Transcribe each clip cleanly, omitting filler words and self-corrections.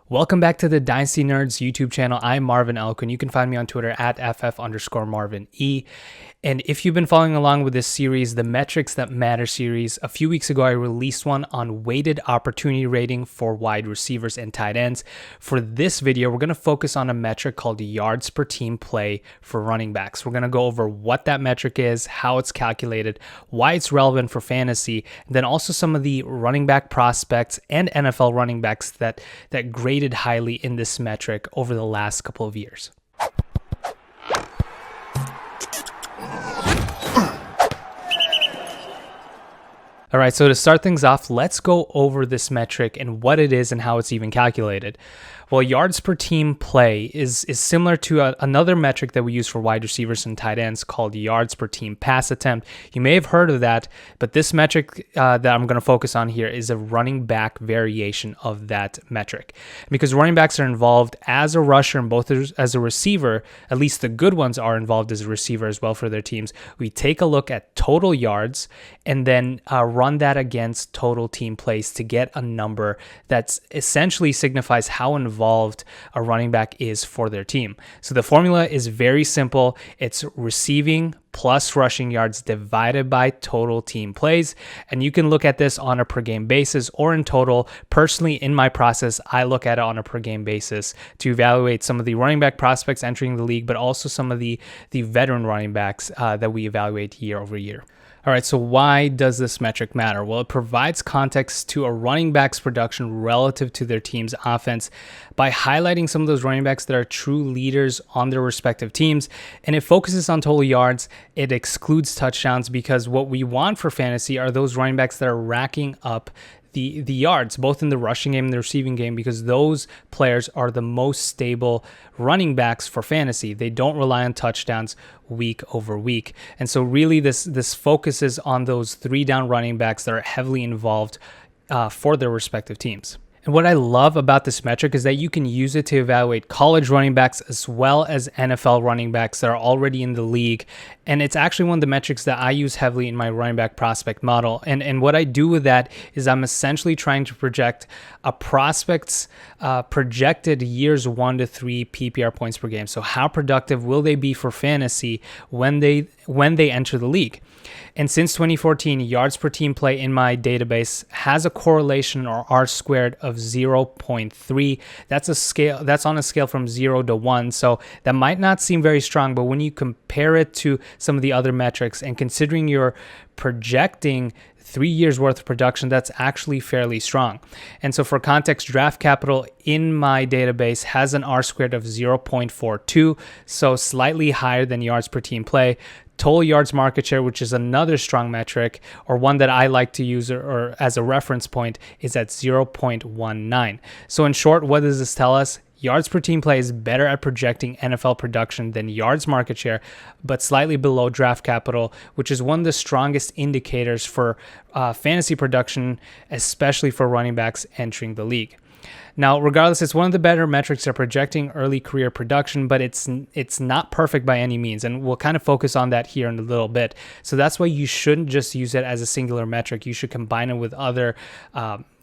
Welcome back to the Dynasty Nerds YouTube channel. I'm Marvin Elequin. You can find me on Twitter at @FF_MarvinE. And if you've been following along with this series, the Metrics That Matter series, a few weeks ago I released one on weighted opportunity rating for wide receivers and tight ends. For this video, we're going to focus on a metric called yards per team play for running backs. We're going to go over what that metric is, how it's calculated, why it's relevant for fantasy, and then also some of the running back prospects and NFL running backs that graded highly in this metric over the last couple of years. All right, so to start things off, let's go over this metric and what it is and how it's even calculated. Well, yards per team play is similar to another metric that we use for wide receivers and tight ends called yards per team pass attempt. You may have heard of that, but this metric that I'm going to focus on here is a running back variation of that metric. Because running backs are involved as a rusher and both as a receiver, at least the good ones are involved as a receiver as well for their teams. We take a look at total yards and then run that against total team plays to get a number that essentially signifies how involved a running back is for their team. So the formula is very simple. It's receiving plus rushing yards divided by total team plays. And you can look at this on a per game basis or in total. Personally, in my process, I look at it on a per game basis to evaluate some of the running back prospects entering the league, but also some of the veteran running backs that we evaluate year over year. All right, so why does this metric matter? Well, it provides context to a running back's production relative to their team's offense by highlighting some of those running backs that are true leaders on their respective teams. And it focuses on total yards. It excludes touchdowns because what we want for fantasy are those running backs that are racking up the yards, both in the rushing game and the receiving game, because those players are the most stable running backs for fantasy. They don't rely on touchdowns week over week. And so really this focuses on those 3-down running backs that are heavily involved for their respective teams. And what I love about this metric is that you can use it to evaluate college running backs as well as NFL running backs that are already in the league. And it's actually one of the metrics that I use heavily in my running back prospect model. And what I do with that is I'm essentially trying to project a prospect's projected years 1 to 3 PPR points per game. So how productive will they be for fantasy when they enter the league? And since 2014, yards per team play in my database has a correlation or R squared of 0.3. That's on a scale from 0 to 1. So that might not seem very strong, but when you compare it to some of the other metrics and considering you're projecting 3 years worth of production, that's actually fairly strong. And so for context, draft capital in my database has an R squared of 0.42, so slightly higher than yards per team play. Total yards market share, which is another strong metric, or one that I like to use or as a reference point, is at 0.19. So in short, what does this tell us? Yards per team play is better at projecting NFL production than yards market share, but slightly below draft capital, which is one of the strongest indicators for fantasy production, especially for running backs entering the league. Now, regardless, it's one of the better metrics at projecting early career production, but it's not perfect by any means, and we'll kind of focus on that here in a little bit. So that's why you shouldn't just use it as a singular metric. You should combine it with other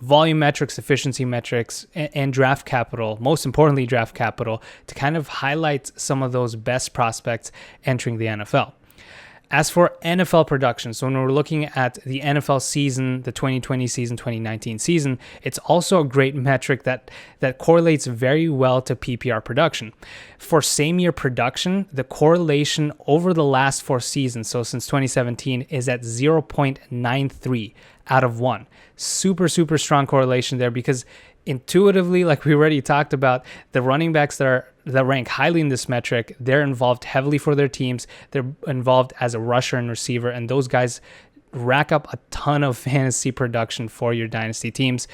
volume metrics, efficiency metrics, and draft capital, most importantly draft capital, to kind of highlight some of those best prospects entering the NFL. As for NFL production, so when we're looking at the NFL season, the 2020 season, 2019 season, it's also a great metric that correlates very well to PPR production. For same year production, the correlation over the last 4 seasons, so since 2017, is at 0.93 out of 1. Super strong correlation there because intuitively, like we already talked about, the running backs that rank highly in this metric, they're involved heavily for their teams. They're involved as a rusher and receiver, and those guys rack up a ton of fantasy production for your dynasty teams.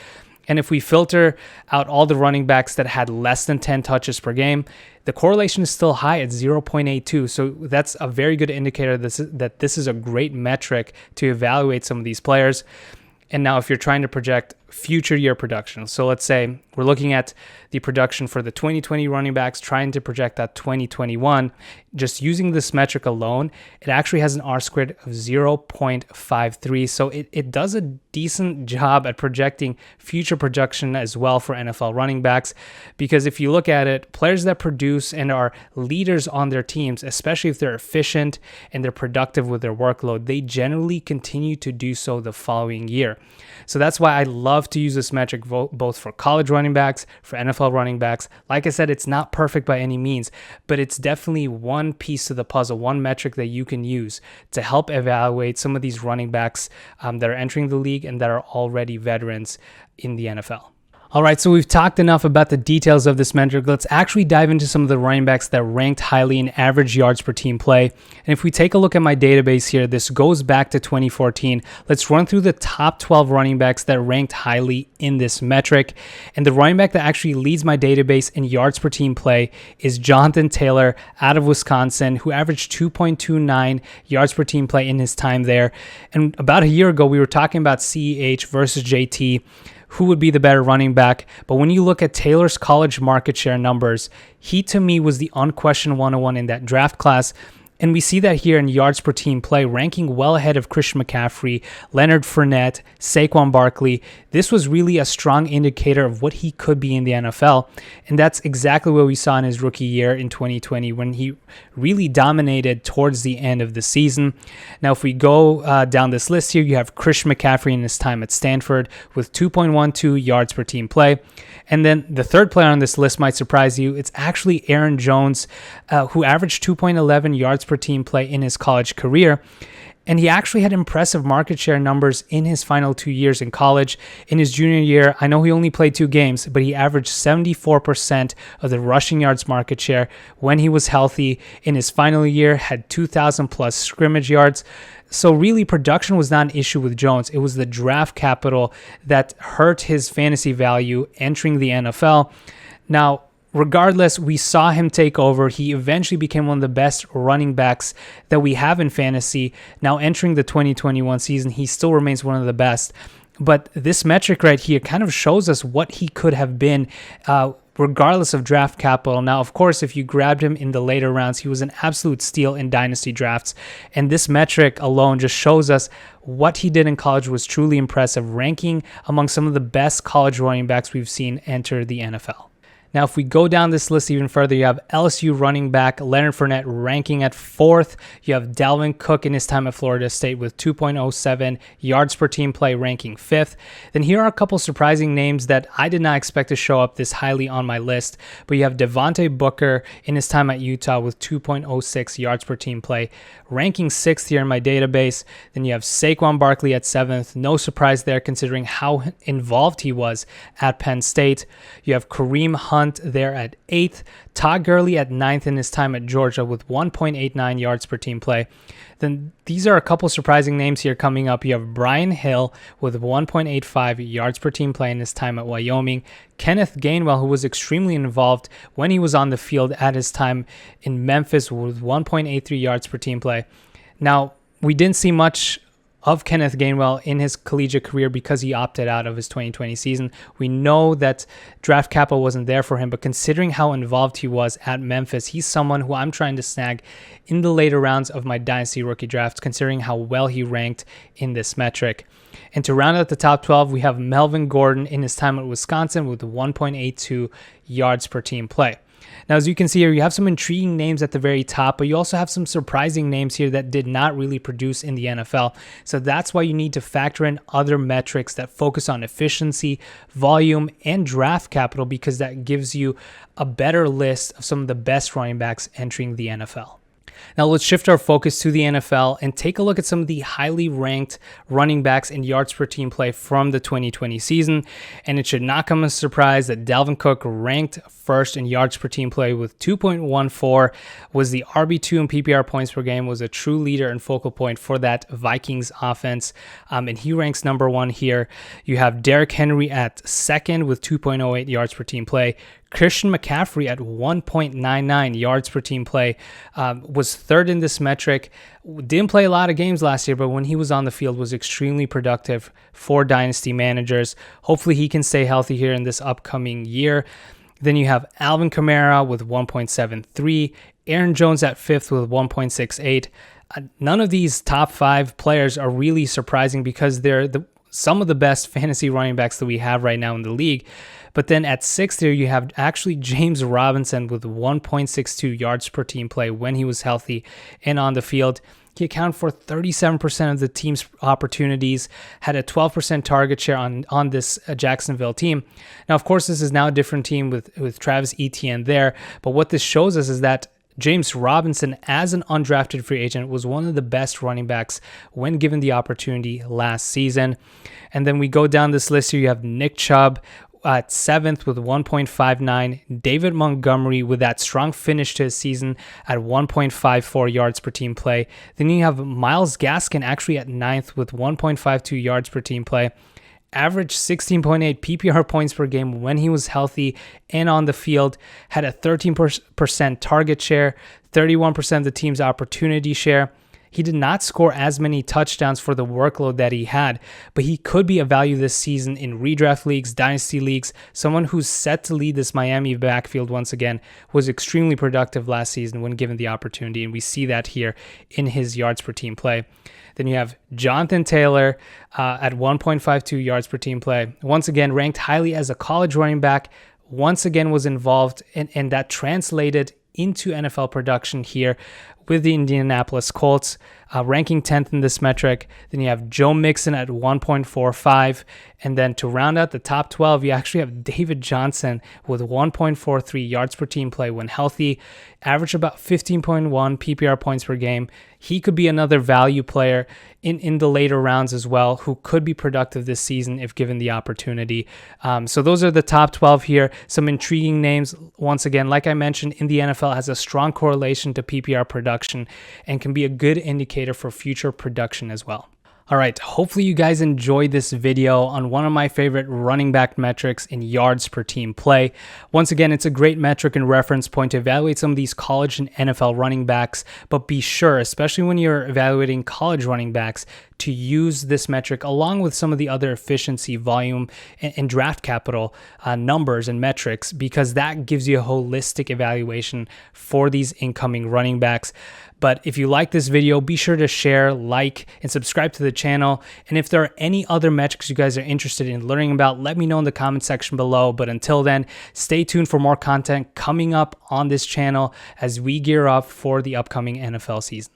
And if we filter out all the running backs that had less than 10 touches per game, the correlation is still high at 0.82. So that's a very good indicator that this is a great metric to evaluate some of these players. And now if you're trying to project future year production. So let's say we're looking at the production for the 2020 running backs, trying to project that 2021. Just using this metric alone, it actually has an R-squared of 0.53. So it does a decent job at projecting future production as well for NFL running backs. Because if you look at it, players that produce and are leaders on their teams, especially if they're efficient and they're productive with their workload, they generally continue to do so the following year. So that's why I love to use this metric both for college running backs, for NFL running backs. Like I said, it's not perfect by any means, but it's definitely one piece of the puzzle, one metric that you can use to help evaluate some of these running backs that are entering the league and that are already veterans in the NFL. All right, so we've talked enough about the details of this metric. Let's actually dive into some of the running backs that ranked highly in average yards per team play. And if we take a look at my database here, this goes back to 2014. Let's run through the top 12 running backs that ranked highly in this metric. And the running back that actually leads my database in yards per team play is Jonathan Taylor out of Wisconsin, who averaged 2.29 yards per team play in his time there. And about a year ago, we were talking about CEH versus JT, who would be the better running back. But when you look at Taylor's college market share numbers, he to me was the unquestioned 101 in that draft class. And we see that here in yards per team play, ranking well ahead of Christian McCaffrey, Leonard Fournette, Saquon Barkley. This was really a strong indicator of what he could be in the NFL. And that's exactly what we saw in his rookie year in 2020 when he really dominated towards the end of the season. Now, if we go down this list here, you have Christian McCaffrey in his time at Stanford with 2.12 yards per team play. And then the third player on this list might surprise you. It's actually Aaron Jones, who averaged 2.11 yards per team play in his college career. And he actually had impressive market share numbers in his final 2 years in college. In his junior year, I know he only played 2 games, but he averaged 74% of the rushing yards market share when he was healthy. In his final year, had 2,000 plus scrimmage yards. So really, production was not an issue with Jones. It was the draft capital that hurt his fantasy value entering the NFL. Now, regardless, we saw him take over. He eventually became one of the best running backs that we have in fantasy. Now entering the 2021 season, he still remains one of the best. But this metric right here kind of shows us what he could have been regardless of draft capital. Now, of course, if you grabbed him in the later rounds, he was an absolute steal in dynasty drafts. And this metric alone just shows us what he did in college was truly impressive, ranking among some of the best college running backs we've seen enter the NFL. Now, if we go down this list even further, you have LSU running back Leonard Fournette ranking at 4th. You have Dalvin Cook in his time at Florida State with 2.07 yards per team play, ranking 5th. Then here are a couple surprising names that I did not expect to show up this highly on my list. But you have Devontae Booker in his time at Utah with 2.06 yards per team play, ranking 6th here in my database. Then you have Saquon Barkley at 7th. No surprise there considering how involved he was at Penn State. You have Kareem Hunt there at 8th. Todd Gurley at 9th in his time at Georgia with 1.89 yards per team play. Then these are a couple surprising names here coming up. You have Brian Hill with 1.85 yards per team play in his time at Wyoming. Kenneth Gainwell, who was extremely involved when he was on the field at his time in Memphis with 1.83 yards per team play. Now, we didn't see much of Kenneth Gainwell in his collegiate career because he opted out of his 2020 season. We know that draft capital wasn't there for him, but considering how involved he was at Memphis, he's someone who I'm trying to snag in the later rounds of my Dynasty rookie drafts, considering how well he ranked in this metric. And to round out the top 12, we have Melvin Gordon in his time at Wisconsin with 1.82 yards per team play. Now, as you can see here, you have some intriguing names at the very top, but you also have some surprising names here that did not really produce in the NFL. So that's why you need to factor in other metrics that focus on efficiency, volume, and draft capital, because that gives you a better list of some of the best running backs entering the NFL. Now let's shift our focus to the NFL and take a look at some of the highly ranked running backs in yards per team play from the 2020 season. And it should not come as a surprise that Dalvin Cook ranked first in yards per team play with 2.14, was the RB2 in PPR points per game, was a true leader and focal point for that Vikings offense. And he ranks number 1 here. You have Derrick Henry at 2nd with 2.08 yards per team play. Christian McCaffrey at 1.99 yards per team play was was third in this metric. Didn't play a lot of games last year, but when he was on the field was extremely productive for Dynasty managers. Hopefully he can stay healthy here in this upcoming year. Then you have Alvin Kamara with 1.73, Aaron Jones at 5th with 1.68. None of these top 5 players are really surprising because they're some of the best fantasy running backs that we have right now in the league. But then at 6th here, you have actually James Robinson with 1.62 yards per team play when he was healthy and on the field. He accounted for 37% of the team's opportunities, had a 12% target share on this Jacksonville team. Now, of course, this is now a different team with Travis Etienne there, but what this shows us is that James Robinson, as an undrafted free agent, was one of the best running backs when given the opportunity last season. And then we go down this list here. You have Nick Chubb at 7th with 1.59, David Montgomery with that strong finish to his season at 1.54 yards per team play. Then you have Myles Gaskin actually at 9th with 1.52 yards per team play. Averaged 16.8 PPR points per game when he was healthy and on the field, had a 13% target share, 31% of the team's opportunity share. He did not score as many touchdowns for the workload that he had, but he could be a value this season in redraft leagues, dynasty leagues. Someone who's set to lead this Miami backfield once again, was extremely productive last season when given the opportunity, and we see that here in his yards per team play. Then you have Jonathan Taylor at 1.52 yards per team play. Once again, ranked highly as a college running back. Once again was involved, and that translated into NFL production here with the Indianapolis Colts, ranking 10th in this metric. Then you have Joe Mixon at 1.45. And then to round out the top 12, you actually have David Johnson with 1.43 yards per team play when healthy, average about 15.1 PPR points per game. He could be another value player in the later rounds as well, who could be productive this season if given the opportunity. So those are the top 12 here. Some intriguing names. Once again, like I mentioned, in the NFL has a strong correlation to PPR production and can be a good indicator for future production as well. All right, hopefully you guys enjoyed this video on one of my favorite running back metrics in yards per team play. Once again, it's a great metric and reference point to evaluate some of these college and NFL running backs, but be sure, especially when you're evaluating college running backs, to use this metric along with some of the other efficiency, volume, and draft capital numbers and metrics, because that gives you a holistic evaluation for these incoming running backs. But if you like this video, be sure to share, like, and subscribe to the channel. And if there are any other metrics you guys are interested in learning about, let me know in the comment section below. But until then, stay tuned for more content coming up on this channel as we gear up for the upcoming NFL season.